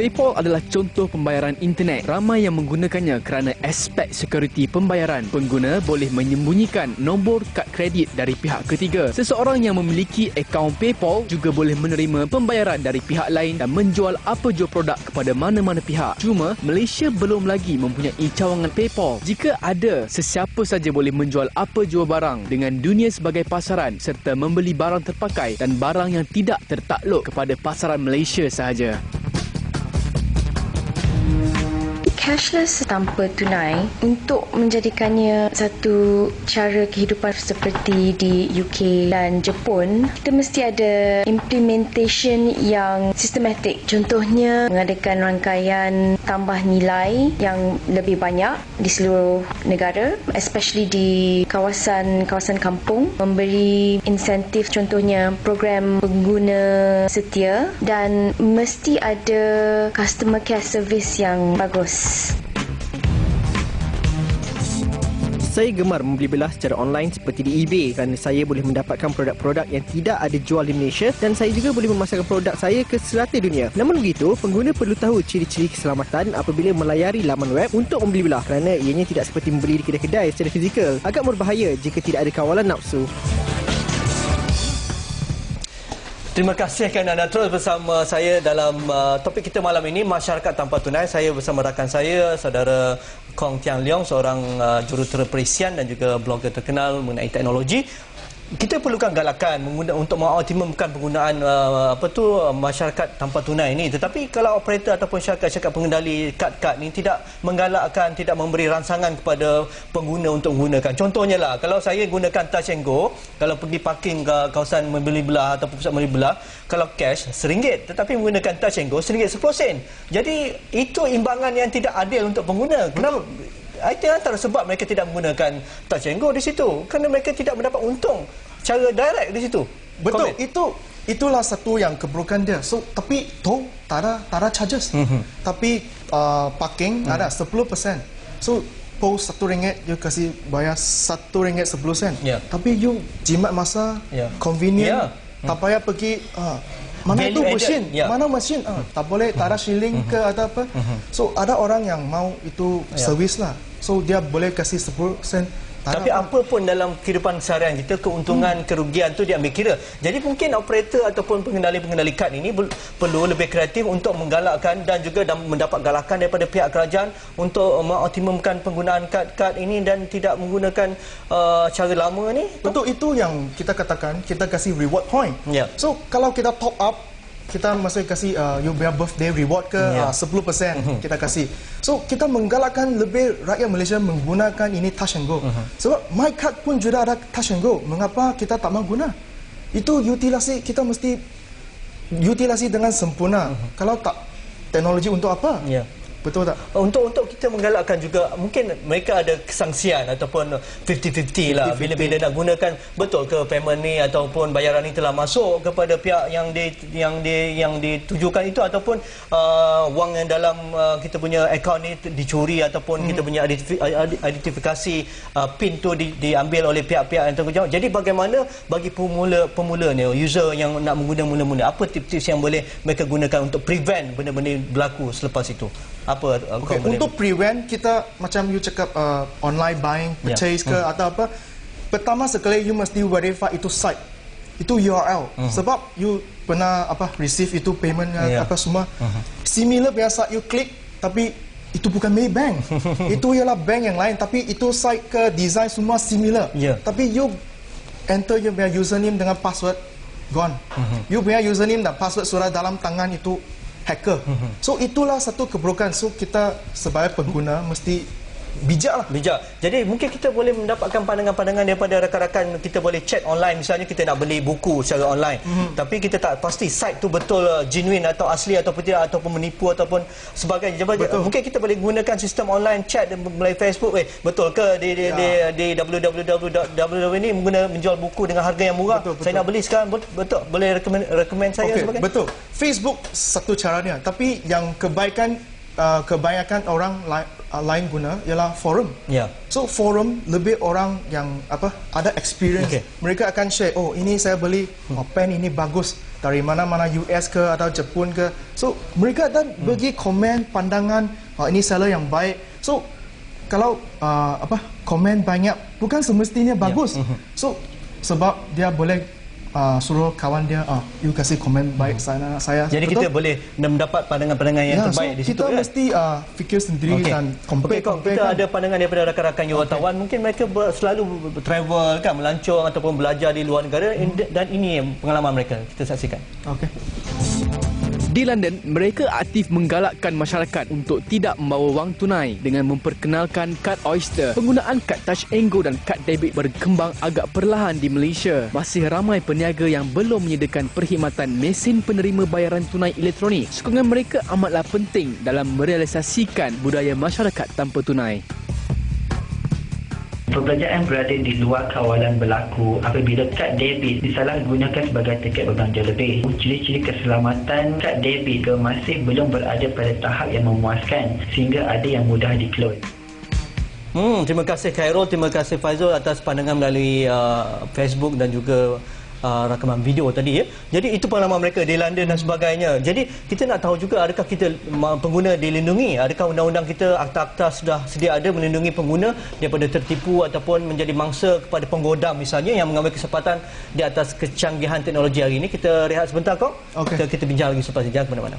PayPal adalah contoh pembayaran internet. Ramai yang menggunakannya kerana aspek sekuriti pembayaran. Pengguna boleh menyembunyikan nombor kad kredit dari pihak ketiga. Seseorang yang memiliki akaun PayPal juga boleh menerima pembayaran dari pihak lain dan menjual apa jua produk kepada mana-mana pihak. Cuma, Malaysia belum lagi mempunyai cawangan PayPal. Jika ada, sesiapa saja boleh menjual apa jua barang dengan dunia sebagai pasaran serta membeli barang terpakai dan barang yang tidak tertakluk kepada pasaran Malaysia sahaja. Cashless tanpa tunai untuk menjadikannya satu cara kehidupan seperti di UK dan Jepun, kita mesti ada implementation yang sistematik. Contohnya mengadakan rangkaian tambah nilai yang lebih banyak di seluruh negara, especially di kawasan kampung, memberi insentif, contohnya program pengguna setia, dan mesti ada customer care service yang bagus. Saya gemar membeli belah secara online seperti di eBay kerana saya boleh mendapatkan produk-produk yang tidak ada jual di Malaysia dan saya juga boleh memasarkan produk saya ke serata dunia. Namun begitu, pengguna perlu tahu ciri-ciri keselamatan apabila melayari laman web untuk membeli belah kerana ianya tidak seperti membeli di kedai-kedai secara fizikal. Agak berbahaya jika tidak ada kawalan nafsu. Terima kasih kerana anda terus bersama saya dalam topik kita malam ini, masyarakat tanpa tunai. Saya bersama rakan saya, saudara Kong Tiang Leong, seorang jurutera perisian dan juga blogger terkenal mengenai teknologi. Kita perlukan galakan untuk mengoptimumkan penggunaan masyarakat tanpa tunai ini. Tetapi kalau operator ataupun syarikat pengendali kad-kad ini tidak menggalakkan, tidak memberi rangsangan kepada pengguna untuk menggunakan. Contohnya lah, kalau saya gunakan Touch 'n Go, kalau pergi parking ke kawasan membeli belah ataupun pusat membeli belah, kalau cash RM1, tetapi menggunakan Touch 'n Go RM1.10. Jadi itu imbangan yang tidak adil untuk pengguna. Kenapa? Itu antara sebab mereka tidak menggunakan Touch 'n Go di situ, kerana mereka tidak mendapat untung cara direct di situ. Betul. Itulah satu yang keburukan dia. So tapi tol tak ada charges. Tapi parking ada 10%. So post RM1 you kasih bayar RM1.10. Tapi you jimat masa, convenient, tak payah pergi mana itu mesin? Mana mesin? Tak boleh, tak ada shilling ke atau apa. So ada orang yang mau itu servis lah. So dia boleh kasih 10%. Tapi apa pun dalam kehidupan seharian kita, keuntungan, kerugian tu dia ambil kira. Jadi mungkin operator ataupun pengendali kad ini perlu lebih kreatif untuk menggalakkan dan juga mendapat galakan daripada pihak kerajaan untuk mengoptimumkan penggunaan kad-kad ini dan tidak menggunakan cara lama ni. Betul, itu yang kita katakan, kita kasih reward point. So kalau kita top up, kita masih kasih you punya birthday reward ke 10% kita kasih. So kita menggalakkan lebih rakyat Malaysia menggunakan ini Touch 'n Go. Sebab My Card pun juga ada Touch 'n Go. Mengapa kita tak mahu guna? Itu utilasi, kita mesti utilasi dengan sempurna. Kalau tak, teknologi untuk apa? Betul tak? Untuk kita menggalakkan juga, mungkin mereka ada kesangsian ataupun 50-50 lah. Bila nak gunakan betul ke payment ni ataupun bayaran ni telah masuk kepada pihak yang ditujukan itu, ataupun wang yang dalam kita punya akaun ni dicuri ataupun kita punya identifikasi PIN tu diambil oleh pihak-pihak yang tanggungjawab. Jadi bagaimana bagi pemula ni, user yang nak mengguna mula-mula, apa tips-tips yang boleh mereka gunakan untuk prevent benda-benda berlaku selepas itu? Untuk prevent, kita macam you cakap online buying, purchase ke atau apa, pertama sekali you mesti verify itu site, itu URL. Sebab you pernah receive itu payment apa semua similar, biasa you klik tapi itu bukan Maybank. Itu ialah bank yang lain, tapi itu site ke design semua similar. Tapi you enter you punya username dengan password, gone. You punya username dan password sudah dalam tangan itu hacker. So itulah satu keburukan. So kita sebagai pengguna mesti bijak lah. Bijak. Jadi mungkin kita boleh mendapatkan pandangan-pandangan daripada rakan-rakan. Kita boleh chat online, misalnya kita nak beli buku secara online, tapi kita tak pasti site tu betul genuine atau asli ataupun tidak, ataupun menipu ataupun sebagainya. Mungkin kita boleh gunakan sistem online chat melalui Facebook. Betul ke di www ini menjual buku dengan harga yang murah? Saya nak beli sekarang. Betul. Boleh recommend saya sebagainya? Betul. Facebook satu caranya, tapi yang kebanyakan orang lain guna ialah forum. So forum lebih orang yang ada experience. Mereka akan share, oh ini saya beli pen ini bagus. dari mana-mana US ke atau Jepun ke. So mereka dan bagi komen pandangan ini seller yang baik. So kalau komen banyak bukan semestinya bagus. So sebab dia boleh suruh kawan dia, you kasih komen baik saya. Jadi kita boleh mendapat pandangan-pandangan yang terbaik di situ. Kita mesti fikir sendiri dan compare. Kita ada pandangan daripada rakan-rakan wartawan, mungkin mereka selalu travel kan, melancong ataupun belajar di luar negara, dan ini pengalaman mereka. Kita saksikan. Di London, mereka aktif menggalakkan masyarakat untuk tidak membawa wang tunai dengan memperkenalkan kad Oyster. Penggunaan kad Touch 'n Go dan kad debit berkembang agak perlahan di Malaysia. Masih ramai peniaga yang belum menyediakan perkhidmatan mesin penerima bayaran tunai elektronik. Sokongan mereka amatlah penting dalam merealisasikan budaya masyarakat tanpa tunai. Perbelanjaan berada di luar kawalan berlaku apabila kad debit disalahgunakan sebagai tiket berbelanja lebih. Ciri-ciri keselamatan kad debit masih belum berada pada tahap yang memuaskan sehingga ada yang mudah di-clone. Terima kasih Khairul, terima kasih Faizul atas pandangan melalui Facebook dan juga rakaman video tadi ya. Jadi itu pengalaman mereka di London dan sebagainya. Jadi kita nak tahu juga, adakah kita pengguna dilindungi? Adakah undang-undang kita, akta-akta sudah sedia ada melindungi pengguna daripada tertipu ataupun menjadi mangsa kepada penggoda misalnya yang mengambil kesempatan di atas kecanggihan teknologi hari ini? Kita rehat sebentar kok. Kita bincang lagi selepas ini. Jangan ke mana-mana.